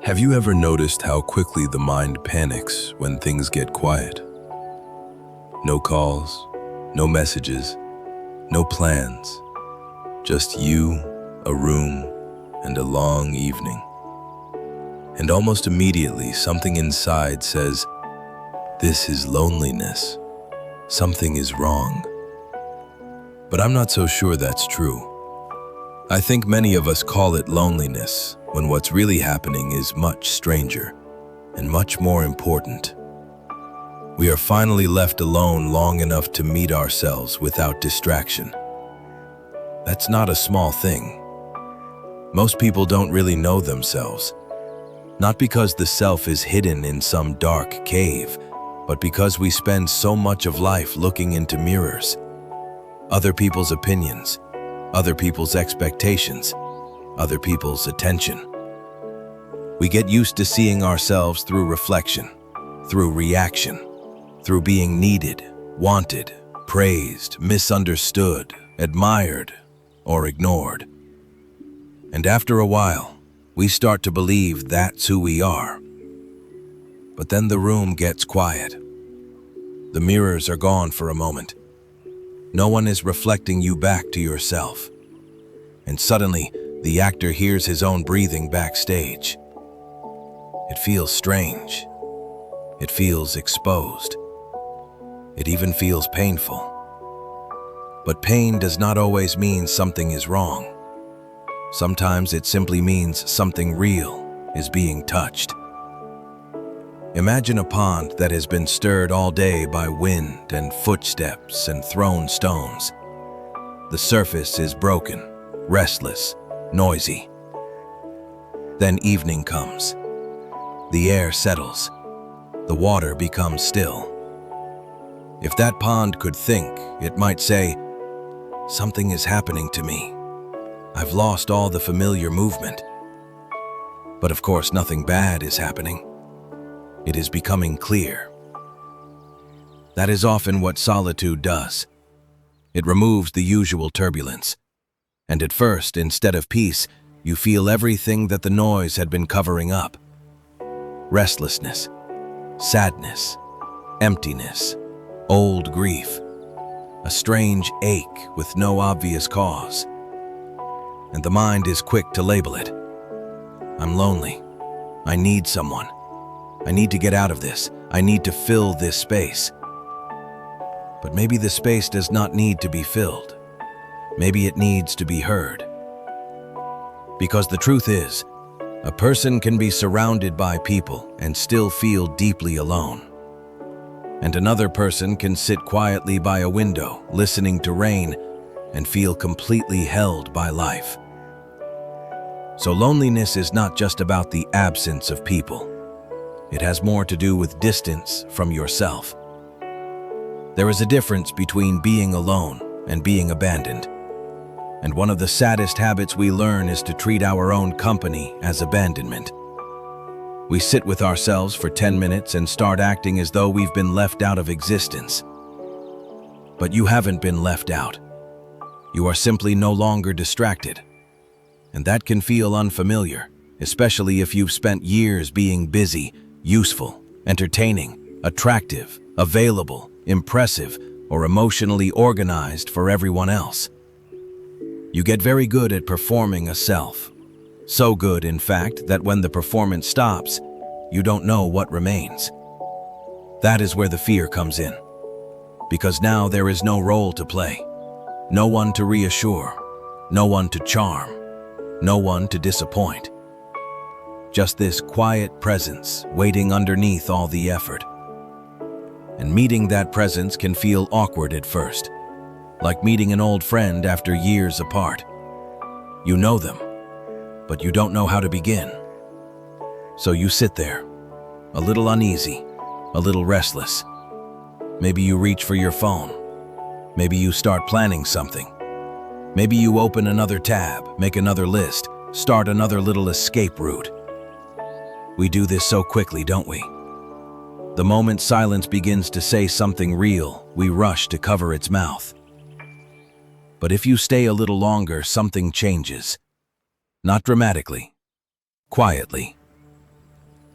Have you ever noticed how quickly the mind panics when things get quiet? No calls, no messages, no plans. Just you, a room, and a long evening. And almost immediately, something inside says, "This is loneliness. Something is wrong." But I'm not so sure that's true. I think many of us call it loneliness when what's really happening is much stranger and much more important. We are finally left alone long enough to meet ourselves without distraction. That's not a small thing. Most people don't really know themselves, not because the self is hidden in some dark cave, but because we spend so much of life looking into mirrors, other people's opinions, other people's expectations, other people's attention. We get used to seeing ourselves through reflection, through reaction, through being needed, wanted, praised, misunderstood, admired, or ignored. And after a while, we start to believe that's who we are. But then the room gets quiet. The mirrors are gone for a moment. No one is reflecting you back to yourself. And suddenly, the actor hears his own breathing backstage. It feels strange. It feels exposed. It even feels painful. But pain does not always mean something is wrong. Sometimes it simply means something real is being touched. Imagine a pond that has been stirred all day by wind and footsteps and thrown stones. The surface is broken, restless, noisy. Then evening comes. The air settles. The water becomes still. If that pond could think, it might say, "Something is happening to me. I've lost all the familiar movement." But of course, nothing bad is happening. It is becoming clear. That is often what solitude does. It removes the usual turbulence. And at first, instead of peace, you feel everything that the noise had been covering up. Restlessness, sadness, emptiness, old grief, a strange ache with no obvious cause. And the mind is quick to label it. I'm lonely. I need someone. I need to get out of this. I need to fill this space. But maybe the space does not need to be filled. Maybe it needs to be heard. Because the truth is, a person can be surrounded by people and still feel deeply alone. And another person can sit quietly by a window, listening to rain, and feel completely held by life. So loneliness is not just about the absence of people. It has more to do with distance from yourself. There is a difference between being alone and being abandoned. And one of the saddest habits we learn is to treat our own company as abandonment. We sit with ourselves for 10 minutes and start acting as though we've been left out of existence. But you haven't been left out. You are simply no longer distracted. And that can feel unfamiliar, especially if you've spent years being busy, useful, entertaining, attractive, available, impressive, or emotionally organized for everyone else. You get very good at performing a self. So good, in fact, that when the performance stops, you don't know what remains. That is where the fear comes in. Because now there is no role to play, no one to reassure, no one to charm, no one to disappoint. Just this quiet presence waiting underneath all the effort. And meeting that presence can feel awkward at first, like meeting an old friend after years apart. You know them, but you don't know how to begin. So you sit there, a little uneasy, a little restless. Maybe you reach for your phone. Maybe you start planning something. Maybe you open another tab, make another list, start another little escape route. We do this so quickly, don't we? The moment silence begins to say something real, we rush to cover its mouth. But if you stay a little longer, something changes. Not dramatically, quietly.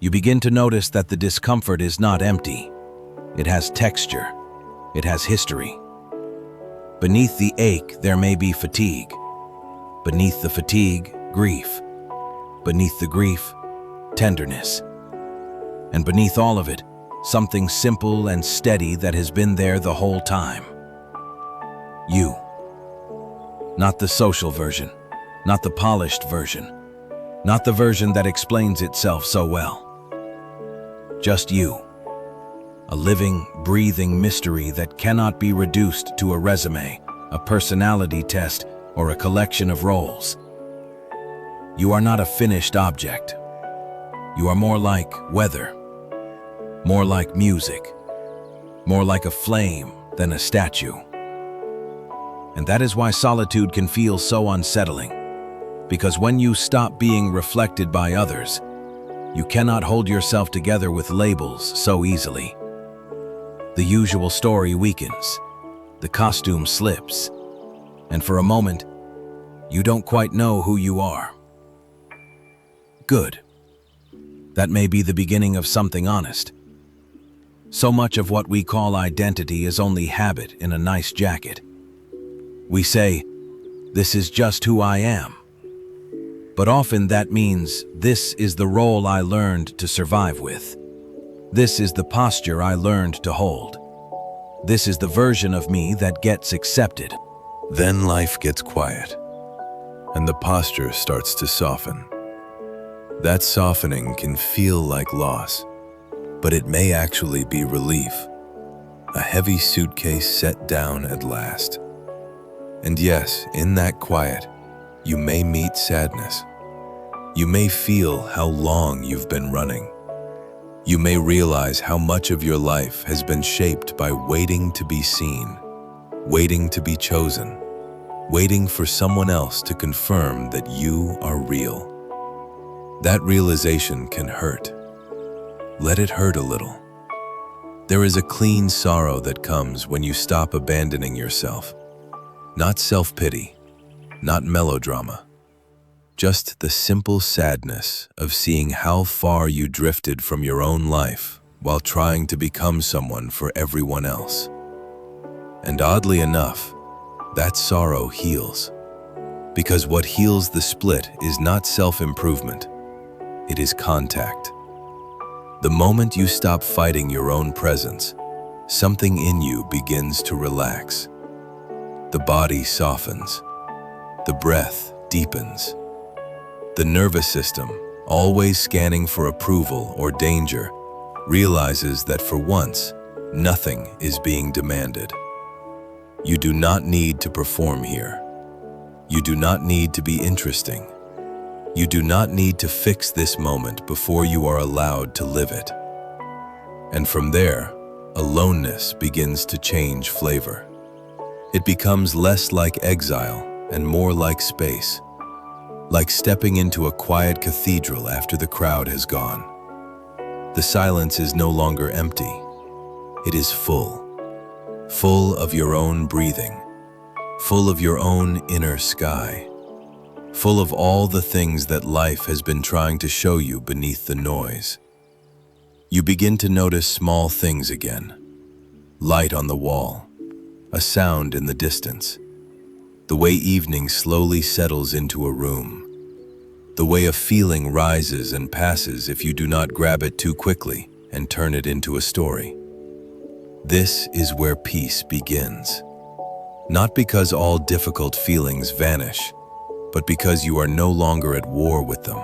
You begin to notice that the discomfort is not empty. It has texture. It has history. Beneath the ache, there may be fatigue. Beneath the fatigue, grief. Beneath the grief, tenderness. And beneath all of it, something simple and steady that has been there the whole time. You. Not the social version, not the polished version, not the version that explains itself so well. Just you. A living, breathing mystery that cannot be reduced to a resume, a personality test, or a collection of roles. You are not a finished object. You are more like weather, more like music, more like a flame than a statue. And that is why solitude can feel so unsettling, because when you stop being reflected by others, you cannot hold yourself together with labels so easily. The usual story weakens, the costume slips, and for a moment, you don't quite know who you are. Good. That may be the beginning of something honest. So much of what we call identity is only habit in a nice jacket. We say, "This is just who I am." But often that means, "This is the role I learned to survive with. This is the posture I learned to hold. This is the version of me that gets accepted." Then life gets quiet, and the posture starts to soften. That softening can feel like loss, but it may actually be relief. A heavy suitcase set down at last. And yes, in that quiet, you may meet sadness. You may feel how long you've been running. You may realize how much of your life has been shaped by waiting to be seen, waiting to be chosen, waiting for someone else to confirm that you are real. That realization can hurt. Let it hurt a little. There is a clean sorrow that comes when you stop abandoning yourself. Not self-pity, not melodrama. Just the simple sadness of seeing how far you drifted from your own life while trying to become someone for everyone else. And oddly enough, that sorrow heals. Because what heals the split is not self-improvement, it is contact. The moment you stop fighting your own presence, something in you begins to relax. The body softens. The breath deepens. The nervous system, always scanning for approval or danger, realizes that for once, nothing is being demanded. You do not need to perform here. You do not need to be interesting. You do not need to fix this moment before you are allowed to live it. And from there, aloneness begins to change flavor. It becomes less like exile and more like space, like stepping into a quiet cathedral after the crowd has gone. The silence is no longer empty. It is full of your own breathing, full of your own inner sky, full of all the things that life has been trying to show you beneath the noise. You begin to notice small things again. Light on the wall, a sound in the distance, the way evening slowly settles into a room, the way a feeling rises and passes if you do not grab it too quickly and turn it into a story. This is where peace begins. Not because all difficult feelings vanish, but because you are no longer at war with them.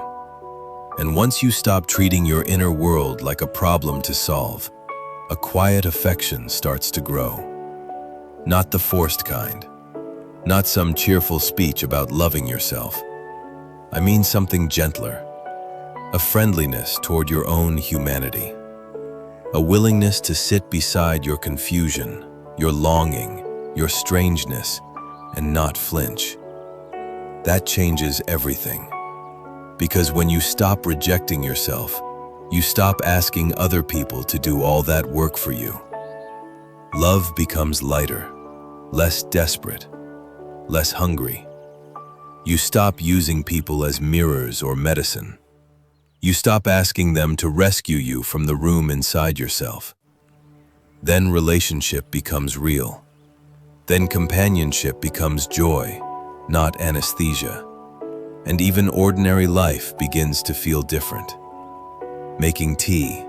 And once you stop treating your inner world like a problem to solve, a quiet affection starts to grow. Not the forced kind. Not some cheerful speech about loving yourself. I mean something gentler. A friendliness toward your own humanity. A willingness to sit beside your confusion, your longing, your strangeness, and not flinch. That changes everything. Because when you stop rejecting yourself, you stop asking other people to do all that work for you. Love becomes lighter, less desperate, less hungry. You stop using people as mirrors or medicine. You stop asking them to rescue you from the room inside yourself. Then relationship becomes real. Then companionship becomes joy, not anesthesia. And even ordinary life begins to feel different. Making tea,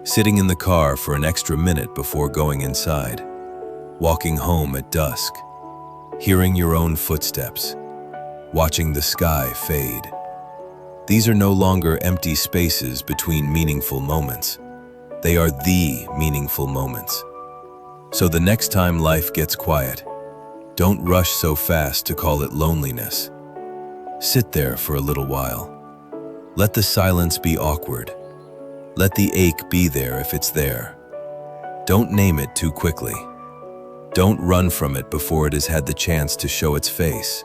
sitting in the car for an extra minute before going inside, walking home at dusk, hearing your own footsteps, watching the sky fade. These are no longer empty spaces between meaningful moments. They are the meaningful moments. So the next time life gets quiet, don't rush so fast to call it loneliness. Sit there for a little while. Let the silence be awkward. Let the ache be there if it's there. Don't name it too quickly. Don't run from it before it has had the chance to show its face.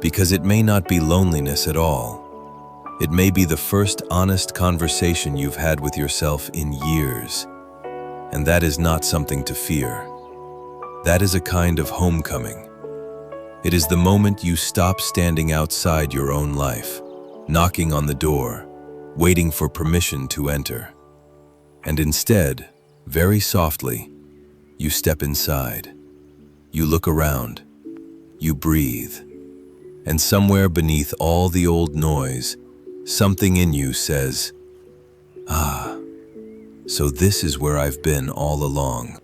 Because it may not be loneliness at all. It may be the first honest conversation you've had with yourself in years. And that is not something to fear. That is a kind of homecoming. It is the moment you stop standing outside your own life, knocking on the door, waiting for permission to enter. And instead, very softly, you step inside. You look around. You breathe. And somewhere beneath all the old noise, something in you says, "Ah, so this is where I've been all along."